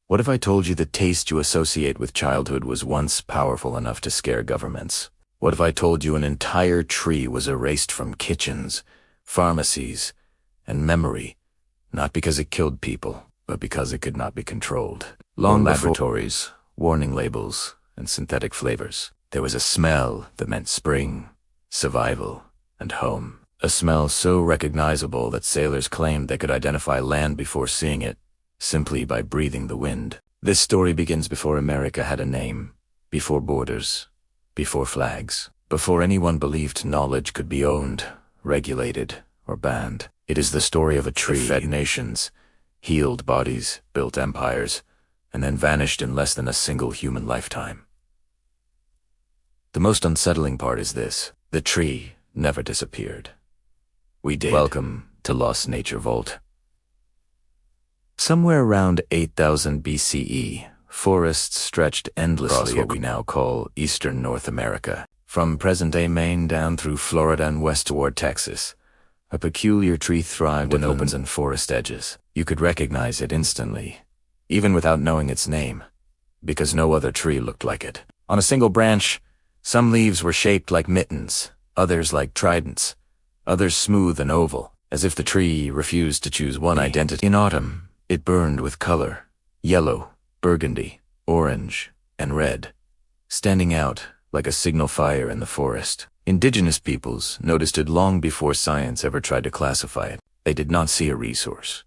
What if I told you the taste you associate with childhood was once powerful enough to scare governments? What if I told you an entire tree was erased from kitchens, pharmacies, and memory, not because it killed people, but because it could not be controlled? Long laboratories, warning labels, and synthetic flavors. There was a smell that meant spring, survival, and home. A smell so recognizable that sailors claimed they could identify land before seeing it, simply by breathing the wind. This story begins before America had a name, before borders, before flags, before anyone believed knowledge could be owned, regulated, or banned. It is the story of a tree that fed nations, healed bodies, built empires, and then vanished in less than a single human lifetime. The most unsettling part is this: the tree never disappeared. We did. Welcome to Lost Nature Vault. Somewhere around 8000 BCE, forests stretched endlessly across what we now call eastern North America. From present-day Maine down through Florida and west toward Texas, a peculiar tree thrived in opens and forest edges. You could recognize it instantly, even without knowing its name, because no other tree looked like it. On a single branch, some leaves were shaped like mittens, others like tridents, others smooth and oval, as if the tree refused to choose one identity. In autumn, it burned with color: yellow, burgundy, orange, and red, standing out like a signal fire in the forest. Indigenous peoples noticed it long before science ever tried to classify it. They did not see a resource.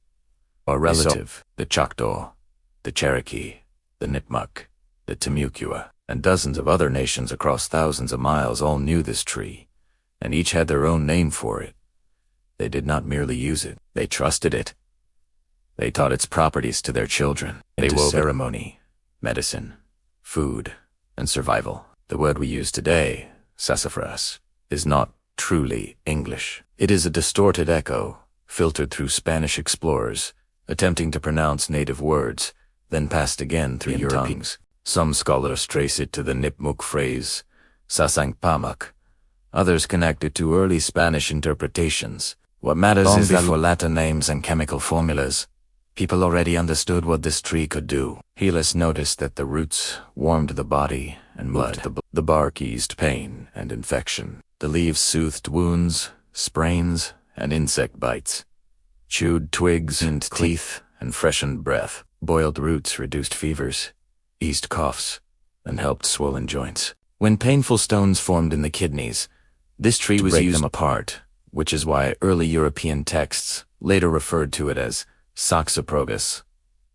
Our relative, the Choctaw, the Cherokee, the Nipmuc, the Timucua, and dozens of other nations across thousands of miles all knew this tree, and each had their own name for it. They did not merely use it, they trusted it. They taught its properties to their children. They wove ceremony, medicine, food, and survival. The word we use today, sassafras, is not truly English. It is a distorted echo, filtered through Spanish explorers, attempting to pronounce native words, then passed again through Europeans. Some scholars trace it to the Nipmuc phrase, sasangpamak. Others connect it to early Spanish interpretations. What matters is that for Latin names and chemical formulas, people already understood what this tree could do. Healers noticed that the roots warmed the body and moved the bark eased pain and infection. The leaves soothed wounds, sprains, and insect bites. Chewed twigs and teeth and freshened breath. Boiled roots reduced fevers, eased coughs, and helped swollen joints. When painful stones formed in the kidneys, this tree was used to break them apart, which is why early European texts later referred to it as Saxaprogus,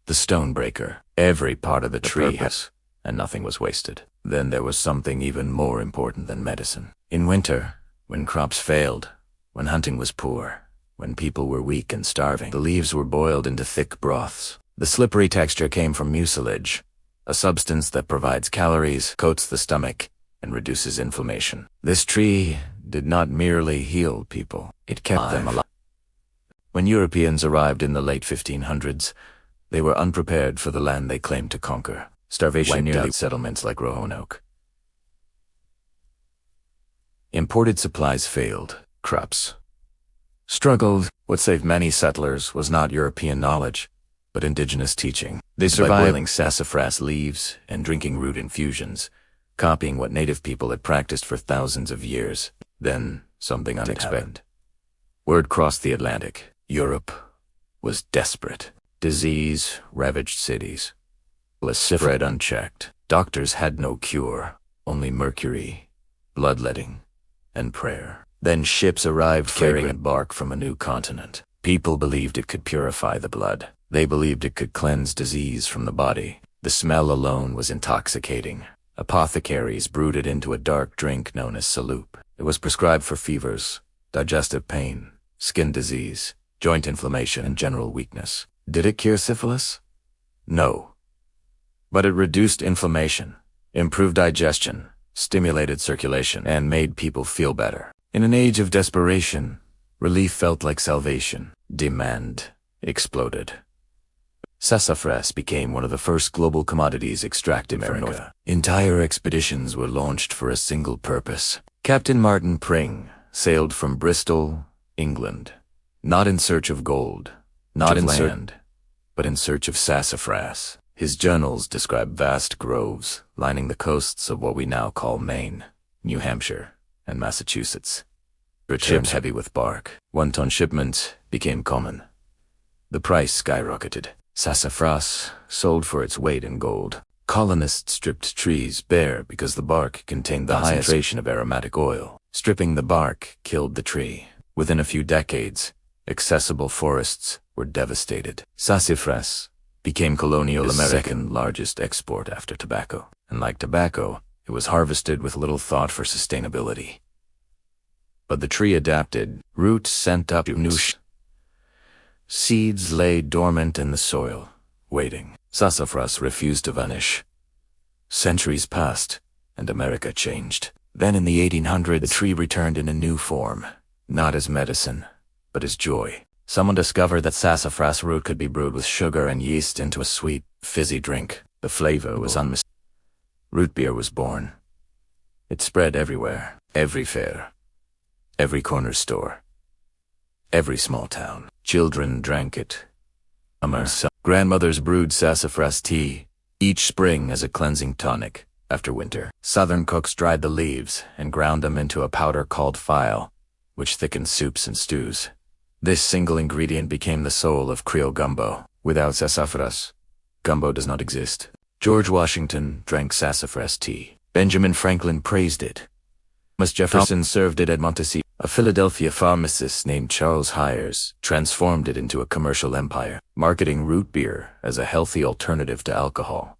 the stone breaker. Every part of the tree has, and nothing was wasted. Then there was something even more important than medicine. In winter, when crops failed, when hunting was poor, when people were weak and starving, the leaves were boiled into thick broths. The slippery texture came from mucilage, a substance that provides calories, coats the stomach, and reduces inflammation. This tree did not merely heal people, it kept them alive. When Europeans arrived in the late 1500s, they were unprepared for the land they claimed to conquer. Starvation nearly settlements like Roanoke. Imported supplies failed. Crops struggled. What saved many settlers was not European knowledge, but indigenous teaching. They survived by boiling sassafras leaves and drinking root infusions, copying what native people had practiced for thousands of years. Then something unexpected. Word crossed the Atlantic. Europe was desperate. Disease ravaged cities. Spread unchecked. Doctors had no cure, only mercury, bloodletting, and prayer. Then ships arrived carrying bark from a new continent. People believed it could purify the blood. They believed it could cleanse disease from the body. The smell alone was intoxicating. Apothecaries brewed it into a dark drink known as saloup. It was prescribed for fevers, digestive pain, skin disease, joint inflammation, and general weakness. Did it cure syphilis? No. But it reduced inflammation, improved digestion, stimulated circulation, and made people feel better. In an age of desperation, relief felt like salvation. Demand exploded. Sassafras became one of the first global commodities extracted from North. Entire expeditions were launched for a single purpose. Captain Martin Pring sailed from Bristol, England, not in search of gold, not in land, but in search of sassafras. His journals describe vast groves lining the coasts of what we now call Maine, New Hampshire, and Massachusetts. Ships heavy with bark. 1-ton shipments became common. The price skyrocketed. Sassafras sold for its weight in gold. Colonists stripped trees bare because the bark contained the concentration of aromatic oil. Stripping the bark killed the tree. Within a few decades, accessible forests were devastated. Sassafras became Colonial America's second largest export after tobacco. And like tobacco, it was harvested with little thought for sustainability. But the tree adapted. Roots sent up new seeds lay dormant in the soil, waiting. Sassafras refused to vanish. Centuries passed, and America changed. Then in the 1800s, the tree returned in a new form, not as medicine, but as joy. Someone discovered that sassafras root could be brewed with sugar and yeast into a sweet, fizzy drink. The flavor was unmistakable. Root beer was born. It spread everywhere, every fair, every corner store, every small town. Children drank it. Grandmothers brewed sassafras tea each spring as a cleansing tonic after winter. Southern cooks dried the leaves and ground them into a powder called file, which thickened soups and stews. This single ingredient became the soul of Creole gumbo. Without sassafras, gumbo does not exist. George Washington drank sassafras tea. Benjamin Franklin praised it. Thomas Jefferson served it at Montecito. A Philadelphia pharmacist named Charles Hires transformed it into a commercial empire, marketing root beer as a healthy alternative to alcohol.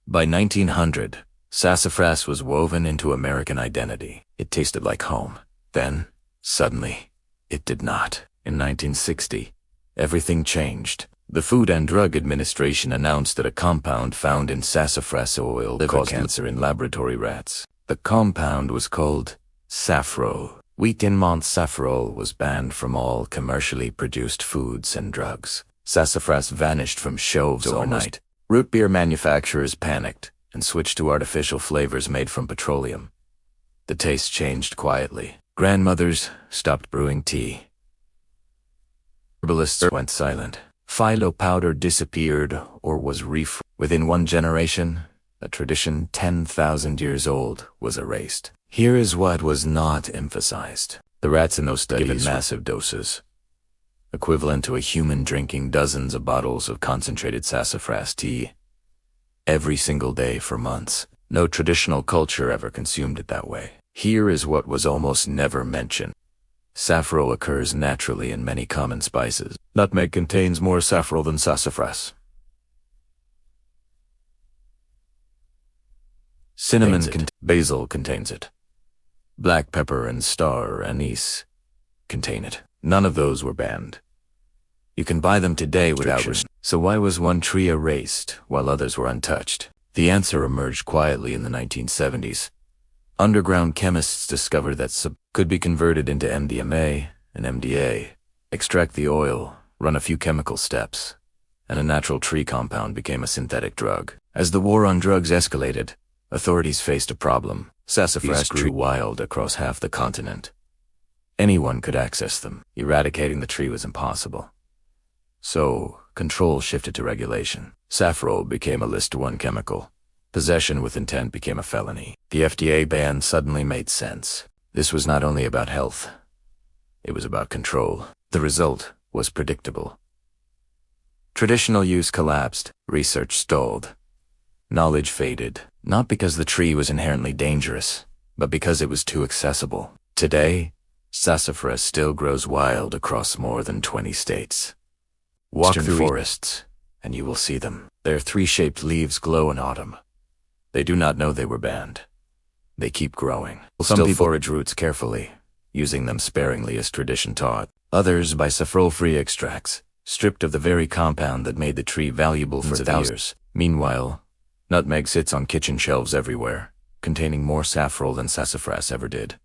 By 1900, sassafras was woven into American identity. It tasted like home. Then, suddenly, it did not. In 1960, everything changed. The Food and Drug Administration announced that a compound found in sassafras oil caused cancer in laboratory rats. The compound was called safrole. Wheat in Mont safrole was banned from all commercially produced foods and drugs. Sassafras vanished from shelves overnight. Root beer manufacturers panicked and switched to artificial flavors made from petroleum. The taste changed quietly. Grandmothers stopped brewing tea. Herbalists went silent. Phyllo powder disappeared or was within one generation. A tradition 10,000 years old was erased. Here is what was not emphasized. The rats in those studies given massive doses, equivalent to a human drinking dozens of bottles of concentrated sassafras tea every single day for months. No traditional culture ever consumed it that way. Here is what was almost never mentioned. Safrole occurs naturally in many common spices. Nutmeg contains more safrole than sassafras. Cinnamon basil contains it. Black pepper and star anise contain it. None of those were banned. You can buy them today without restriction. So why was one tree erased while others were untouched? The answer emerged quietly in the 1970s. Underground chemists discovered that could be converted into MDMA and MDA, extract the oil, run a few chemical steps, and a natural tree compound became a synthetic drug. As the war on drugs escalated, authorities faced a problem. Sassafras grew wild across half the continent. Anyone could access them. Eradicating the tree was impossible. So, control shifted to regulation. Safrole became a List 1 chemical. Possession with intent became a felony. The FDA ban suddenly made sense. This was not only about health. It was about control. The result was predictable. Traditional use collapsed. Research stalled. Knowledge faded. Not because the tree was inherently dangerous, but because it was too accessible. Today, sassafras still grows wild across more than 20 states. Walk through forests, and you will see them. Their three-shaped leaves glow in autumn. They do not know they were banned. They keep growing. Some people forage roots carefully, using them sparingly as tradition taught. Others buy safrole-free extracts, stripped of the very compound that made the tree valuable for thousands of years. Meanwhile, nutmeg sits on kitchen shelves everywhere, containing more safrole than sassafras ever did.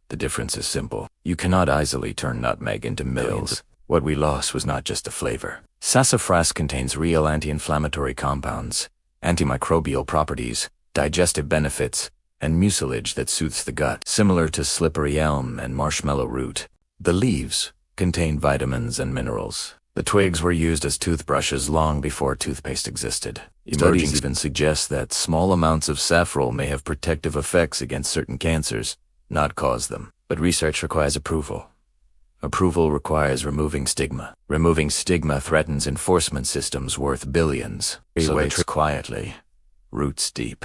The difference is simple. You cannot easily turn nutmeg into millions. What we lost was not just the flavor. Sassafras contains real anti-inflammatory compounds, antimicrobial properties, digestive benefits, and mucilage that soothes the gut, similar to slippery elm and marshmallow root. The leaves contain vitamins and minerals. The twigs were used as toothbrushes long before toothpaste existed. Studies even suggest that small amounts of safrole may have protective effects against certain cancers, not cause them. But research requires approval. Approval requires removing stigma. Removing stigma threatens enforcement systems worth billions. So waits quietly, roots deep,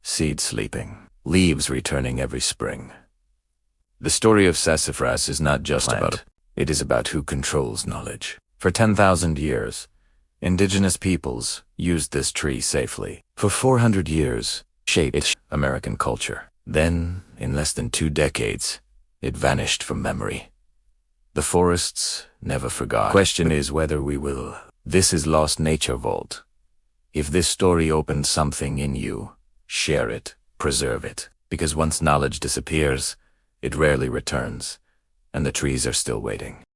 seeds sleeping, leaves returning every spring. The story of sassafras is not just about it is about who controls knowledge. For 10,000 years, indigenous peoples used this tree safely. For 400 years, shaped American culture. Then, in less than 2 decades, it vanished from memory. The forests never forgot. Question is whether we will. This is Lost Nature Vault. If this story opened something in you, share it, preserve it. Because once knowledge disappears, it rarely returns, and the trees are still waiting.